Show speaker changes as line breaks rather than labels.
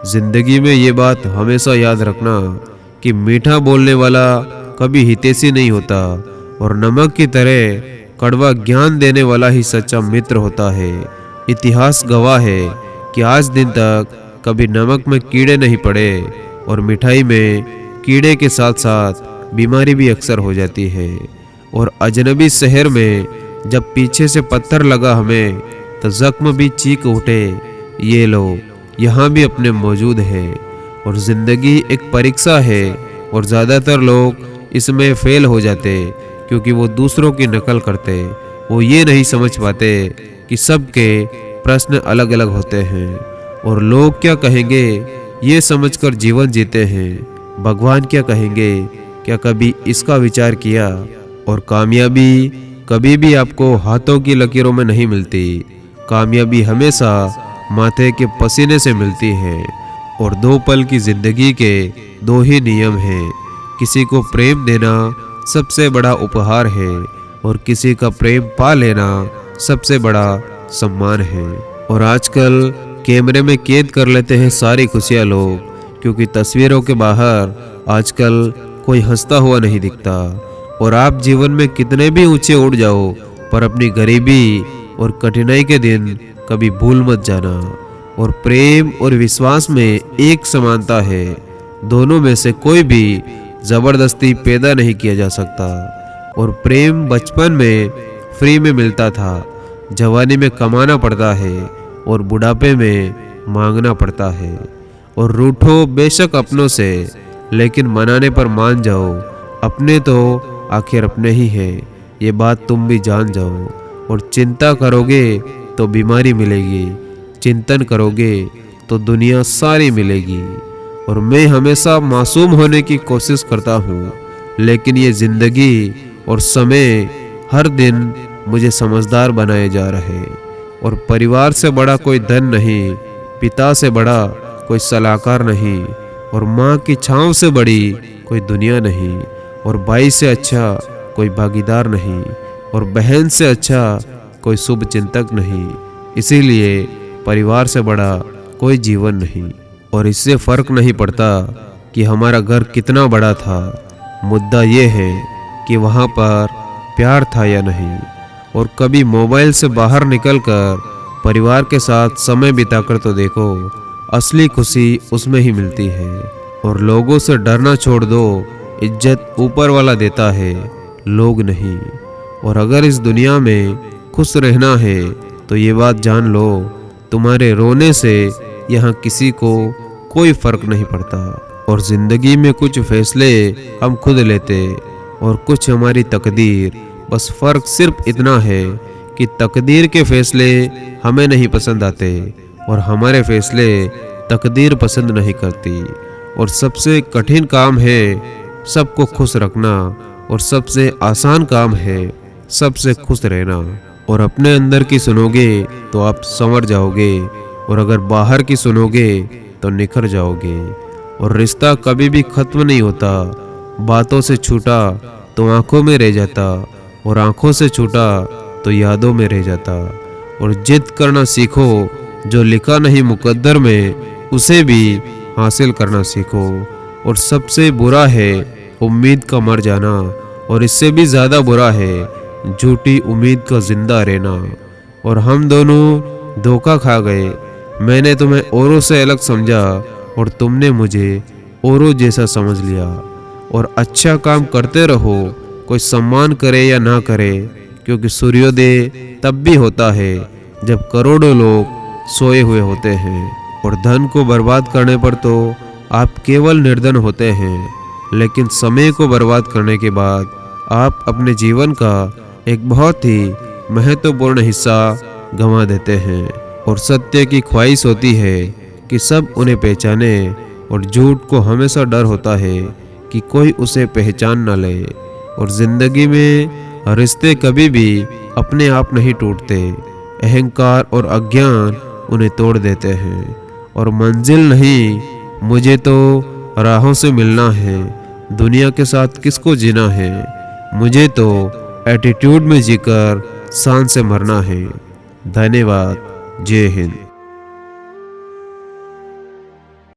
जिंदगी में ये बात हमेशा याद रखना कि मीठा बोलने वाला कभी हितैषी नहीं होता और नमक की तरह कड़वा ज्ञान देने वाला ही सच्चा मित्र होता है। इतिहास गवाह है कि आज दिन तक कभी नमक में कीड़े नहीं पड़े और मिठाई में कीड़े के साथ साथ बीमारी भी अक्सर हो जाती है। और अजनबी शहर में जब पीछे से पत्थर लगा हमें तो जख्म भी चीख उठे, ये लो यहाँ भी अपने मौजूद है। और ज़िंदगी एक परीक्षा है और ज़्यादातर लोग इसमें फेल हो जाते क्योंकि वो दूसरों की नकल करते। वो ये नहीं समझ पाते कि सबके प्रश्न अलग अलग होते हैं और लोग क्या कहेंगे ये समझकर जीवन जीते हैं। भगवान क्या कहेंगे, क्या कभी इसका विचार किया? और कामयाबी कभी भी आपको हाथों की लकीरों में नहीं मिलती। कामयाबी हमेशा माथे के पसीने से मिलती है। और 2 पल की जिंदगी के 2 ही नियम हैं, किसी को प्रेम देना सबसे बड़ा उपहार है और किसी का प्रेम पा लेना सबसे बड़ा सम्मान है। और आजकल कैमरे में कैद कर लेते हैं सारी खुशियाँ लोग, क्योंकि तस्वीरों के बाहर आजकल कोई हंसता हुआ नहीं दिखता। और आप जीवन में कितने भी ऊंचे उड़ जाओ पर अपनी गरीबी और कठिनाई के दिन कभी भूल मत जाना। और प्रेम और विश्वास में एक समानता है, दोनों में से कोई भी जबरदस्ती पैदा नहीं किया जा सकता। और प्रेम बचपन में फ्री में मिलता था, जवानी में कमाना पड़ता है और बुढ़ापे में मांगना पड़ता है। और रूठो बेशक अपनों से, लेकिन मनाने पर मान जाओ, अपने तो आखिर अपने ही हैं, ये बात तुम भी जान जाओ। और चिंता करोगे तो बीमारी मिलेगी, चिंतन करोगे तो दुनिया सारी मिलेगी। और मैं हमेशा मासूम होने की कोशिश करता हूँ, लेकिन ये जिंदगी और समय हर दिन मुझे समझदार बनाए जा रहे। और परिवार से बड़ा कोई धन नहीं, पिता से बड़ा कोई सलाहकार नहीं, और माँ की छाँव से बड़ी कोई दुनिया नहीं, और भाई से अच्छा कोई भागीदार नहीं, और बहन से अच्छा कोई शुभ चिंतक नहीं। इसीलिए परिवार से बड़ा कोई जीवन नहीं। और इससे फर्क नहीं पड़ता कि हमारा घर कितना बड़ा था, मुद्दा ये है कि वहाँ पर प्यार था या नहीं। और कभी मोबाइल से बाहर निकलकर परिवार के साथ समय बिताकर तो देखो, असली खुशी उसमें ही मिलती है। और लोगों से डरना छोड़ दो, इज्जत ऊपर वाला देता है, लोग नहीं। और अगर इस दुनिया में खुश रहना है तो ये बात जान लो, तुम्हारे रोने से यहाँ किसी को कोई फर्क नहीं पड़ता। और जिंदगी में कुछ फैसले हम खुद लेते और कुछ हमारी तकदीर। बस फर्क सिर्फ इतना है कि तकदीर के फैसले हमें नहीं पसंद आते और हमारे फैसले तकदीर पसंद नहीं करती। और सबसे कठिन काम है सबको खुश रखना, और सबसे आसान काम है सबसे खुश रहना। और अपने अंदर की सुनोगे तो आप संवर जाओगे, और अगर बाहर की सुनोगे तो निखर जाओगे। और रिश्ता कभी भी खत्म नहीं होता, बातों से छूटा तो आंखों में रह जाता, और आंखों से छूटा तो यादों में रह जाता। और जिद करना सीखो, जो लिखा नहीं मुकद्दर में उसे भी हासिल करना सीखो। और सबसे बुरा है उम्मीद का मर जाना, और इससे भी ज़्यादा बुरा है झूठी उम्मीद का जिंदा रहना। और हम दोनों धोखा खा गए, मैंने तुम्हें औरों से अलग समझा और तुमने मुझे औरों जैसा समझ लिया। और अच्छा काम करते रहो, कोई सम्मान करे या ना करे, क्योंकि सूर्योदय तब भी होता है जब करोड़ों लोग सोए हुए होते हैं। और धन को बर्बाद करने पर तो आप केवल निर्धन होते हैं, लेकिन समय को बर्बाद करने के बाद आप अपने जीवन का एक बहुत ही महत्वपूर्ण हिस्सा गंवा देते हैं। और सत्य की ख्वाहिश होती है कि सब उन्हें पहचाने, और झूठ को हमेशा डर होता है कि कोई उसे पहचान न ले। और जिंदगी में रिश्ते कभी भी अपने आप नहीं टूटते, अहंकार और अज्ञान उन्हें तोड़ देते हैं। और मंजिल नहीं, मुझे तो राहों से मिलना है, दुनिया के साथ किसको जीना है, मुझे तो एटीट्यूड में जीकर शान से मरना है। धन्यवाद। जय हिंद।